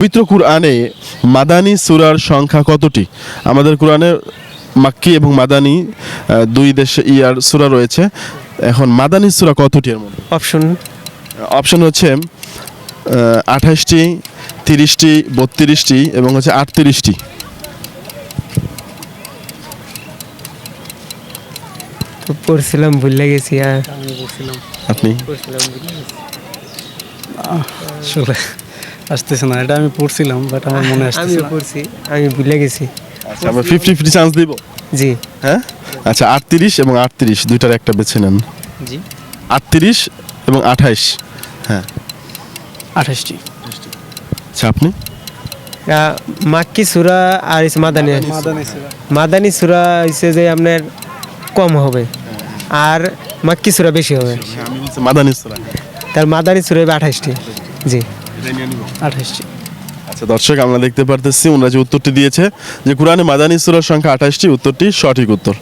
পবিত্র কুরআনে মাদানী সূরার সংখ্যা কতটি? আমাদের কুরআনে মাক্কি এবং মাদানী দুই দেশে সূরা রয়েছে। এখন মাদানী সূরা কতটি এর মধ্যে? অপশন হচ্ছে 28টি, 30টি, 32টি এবং হচ্ছে 38টি। তো পড়ছিলাম ভুলে গেছি। আপনি আসলে আসতেছে না, এটা আমি পড়ছিলাম বাট আমার মনে আসতেছে আমিও না। পড়ছি, আমি ভুলে গেছি। আচ্ছা, আমরা 50-50 চান্স দিব। জি হ্যাঁ, আচ্ছা 38 এবং 38 দুইটার একটা বেছে নেন। জি 38 এবং 28। হ্যাঁ, 28টি। আচ্ছা আপনি? মাক্কি সূরা আর হইছে মাদানী। মাদানী সূরা হইছে যে আপনার কম হবে আর মাক্কি সূরা বেশি হবে। আমি বলছি মাদানী সূরা। তার মাদানী সূরা হবে 28টি। জি 28টি। আচ্ছা দর্শক, আমরা দেখতে পারতেছি ওনারা যে উত্তরটি দিয়েছে যে কুরআনে মাদানী সূরার সংখ্যা 28টি, উত্তরটি সঠিক উত্তর।